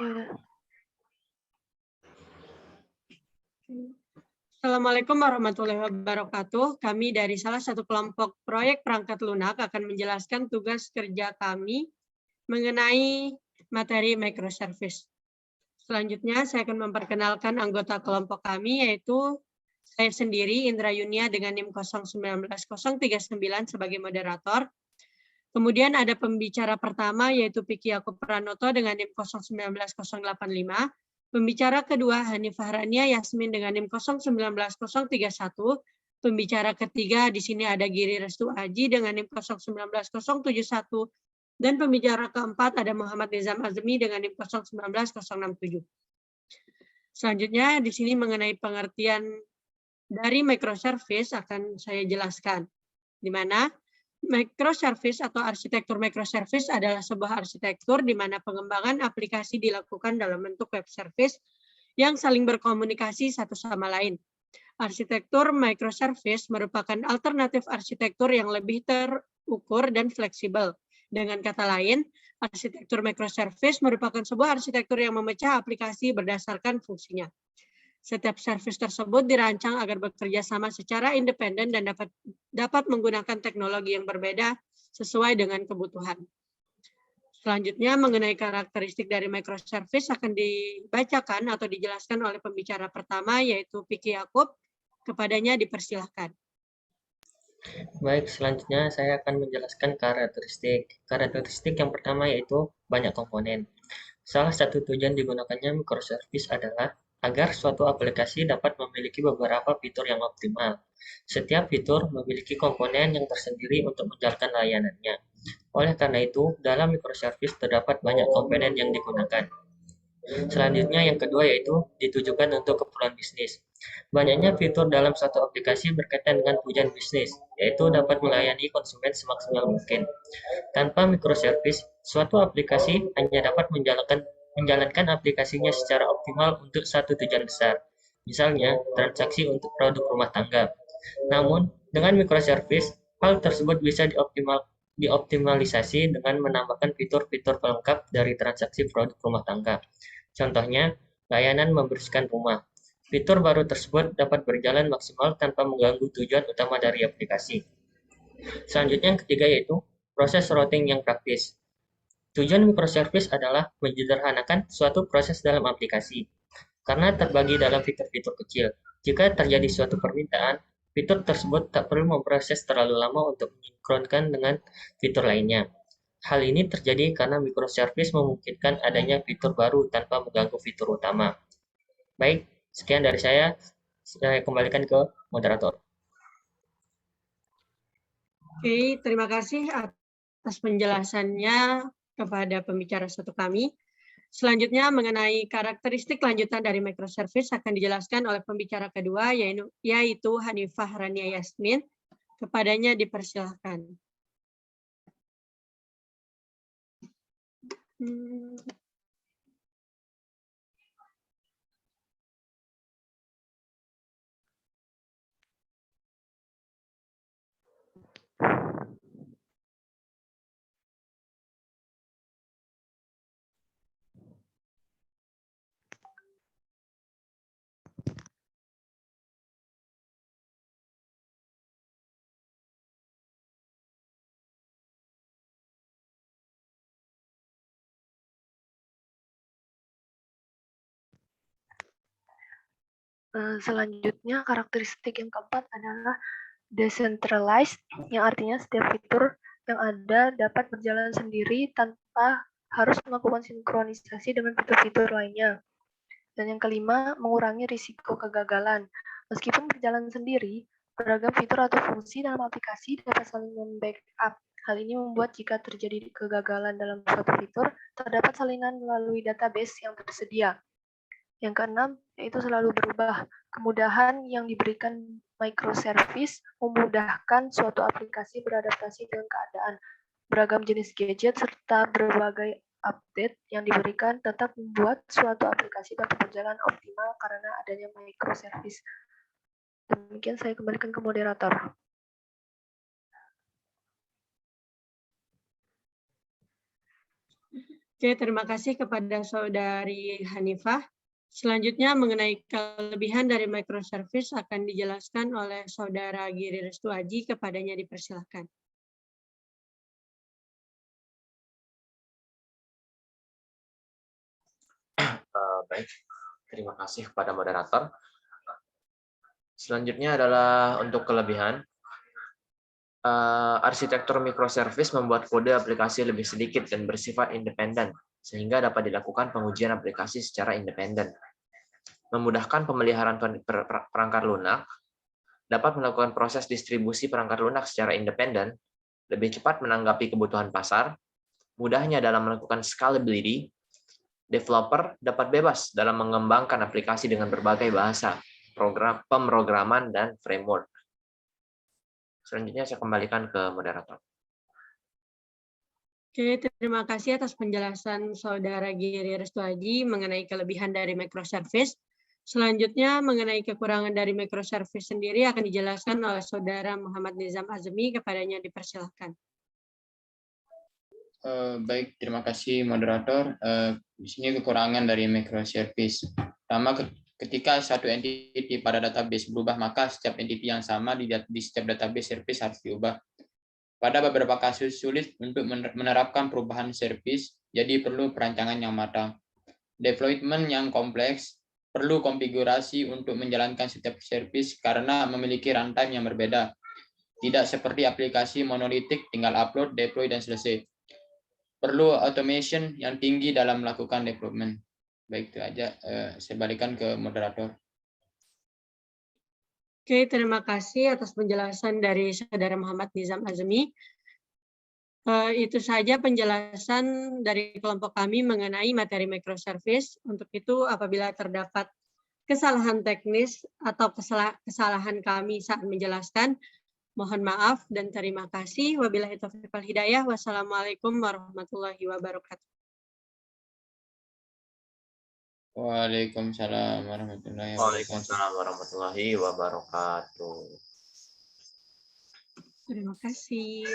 Ya udah. Assalamualaikum warahmatullahi wabarakatuh. Kami dari salah satu kelompok proyek perangkat lunak akan menjelaskan tugas kerja kami mengenai materi microservice. Selanjutnya saya akan memperkenalkan anggota kelompok kami, yaitu saya sendiri Indra Yunia dengan NIM 019039 sebagai moderator. Kemudian ada pembicara pertama yaitu Piki Yakub Pranoto dengan NIM 019085. Pembicara kedua Hanifah Rania Yasmin dengan NIM 019031. Pembicara ketiga di sini ada Giri Restu Aji dengan NIM 019071. Dan pembicara keempat ada Muhammad Nizam Azmi dengan NIM 019067. Selanjutnya di sini mengenai pengertian dari microservice akan saya jelaskan, di mana microservice atau arsitektur microservice adalah sebuah arsitektur di mana pengembangan aplikasi dilakukan dalam bentuk web service yang saling berkomunikasi satu sama lain. Arsitektur microservice merupakan alternatif arsitektur yang lebih terukur dan fleksibel. Dengan kata lain, arsitektur microservice merupakan sebuah arsitektur yang memecah aplikasi berdasarkan fungsinya. Setiap service tersebut dirancang agar bekerja sama secara independen dan dapat menggunakan teknologi yang berbeda sesuai dengan kebutuhan. Selanjutnya mengenai karakteristik dari microservice akan dibacakan atau dijelaskan oleh pembicara pertama yaitu Piki Yakub. Kepadanya dipersilahkan. Baik, selanjutnya saya akan menjelaskan karakteristik. Karakteristik yang pertama yaitu banyak komponen. Salah satu tujuan digunakannya microservice adalah agar suatu aplikasi dapat memiliki beberapa fitur yang optimal. Setiap fitur memiliki komponen yang tersendiri untuk menjalankan layanannya. Oleh karena itu, dalam microservice terdapat banyak komponen yang digunakan. Selanjutnya yang kedua yaitu ditujukan untuk keperluan bisnis. Banyaknya fitur dalam satu aplikasi berkaitan dengan tujuan bisnis, yaitu dapat melayani konsumen semaksimal mungkin. Tanpa microservice, suatu aplikasi hanya dapat menjalankan aplikasinya secara optimal untuk satu tujuan besar, misalnya transaksi untuk produk rumah tangga. Namun, dengan microservice, hal tersebut bisa dioptimalisasi dengan menambahkan fitur-fitur pelengkap dari transaksi produk rumah tangga. Contohnya, layanan membersihkan rumah. Fitur baru tersebut dapat berjalan maksimal tanpa mengganggu tujuan utama dari aplikasi. Selanjutnya yang ketiga yaitu proses routing yang praktis. Tujuan microservice adalah menyederhanakan suatu proses dalam aplikasi, karena terbagi dalam fitur-fitur kecil. Jika terjadi suatu permintaan, fitur tersebut tak perlu memproses terlalu lama untuk mensinkronkan dengan fitur lainnya. Hal ini terjadi karena microservice memungkinkan adanya fitur baru tanpa mengganggu fitur utama. Baik, sekian dari saya kembalikan ke moderator. Oke, terima kasih atas penjelasannya kepada pembicara satu kami. Selanjutnya mengenai karakteristik lanjutan dari microservice akan dijelaskan oleh pembicara kedua yaitu Hanifah Rania Yasmin. Kepadanya dipersilahkan. Selanjutnya karakteristik yang keempat adalah decentralized, yang artinya setiap fitur yang ada dapat berjalan sendiri tanpa harus melakukan sinkronisasi dengan fitur-fitur lainnya. Dan yang kelima, mengurangi risiko kegagalan. Meskipun berjalan sendiri, beragam fitur atau fungsi dalam aplikasi dapat saling membackup. Hal ini membuat jika terjadi kegagalan dalam suatu fitur, terdapat salinan melalui database yang tersedia. Yang keenam, yaitu selalu berubah. Kemudahan yang diberikan microservice memudahkan suatu aplikasi beradaptasi dengan keadaan. Beragam jenis gadget serta berbagai update yang diberikan tetap membuat suatu aplikasi dapat berjalan optimal karena adanya microservice. Demikian saya kembalikan ke moderator. Oke, terima kasih kepada Saudari Hanifah. Selanjutnya mengenai kelebihan dari microservice akan dijelaskan oleh Saudara Giri Restuaji, kepadanya dipersilakan. Baik, terima kasih kepada moderator. Selanjutnya adalah untuk kelebihan. Arsitektur microservice membuat kode aplikasi lebih sedikit dan bersifat independen, sehingga dapat dilakukan pengujian aplikasi secara independen. Memudahkan pemeliharaan perangkat lunak, dapat melakukan proses distribusi perangkat lunak secara independen, lebih cepat menanggapi kebutuhan pasar, mudahnya dalam melakukan scalability, developer dapat bebas dalam mengembangkan aplikasi dengan berbagai bahasa, pemrograman, dan framework. Selanjutnya saya kembalikan ke moderator. Oke, terima kasih atas penjelasan Saudara Giri Restuaji mengenai kelebihan dari microservice. Selanjutnya mengenai kekurangan dari microservice sendiri akan dijelaskan oleh Saudara Muhammad Nizam Azmi, kepadanya dipersilakan. Baik, terima kasih moderator. Di sini kekurangan dari microservice. Pertama, ketika satu entity pada database berubah, maka setiap entity yang sama di setiap database service harus diubah. Pada beberapa kasus sulit untuk menerapkan perubahan service, jadi perlu perancangan yang matang. Deployment yang kompleks, perlu konfigurasi untuk menjalankan setiap service karena memiliki runtime yang berbeda. Tidak seperti aplikasi monolitik, tinggal upload, deploy, dan selesai. Perlu automation yang tinggi dalam melakukan development. Baik, itu aja. Saya balikan ke moderator. Oke, terima kasih atas penjelasan dari Saudara Muhammad Nizam Azmi. Itu saja penjelasan dari kelompok kami mengenai materi microservice. Untuk itu, apabila terdapat kesalahan teknis atau kesalahan kami saat menjelaskan, mohon maaf dan terima kasih. Wabillahi taufiq wal hidayah. Wassalamualaikum warahmatullahi wabarakatuh. Waalaikumsalam warahmatullahi wabarakatuh. Waalaikumsalam warahmatullahi wabarakatuh. Terima kasih.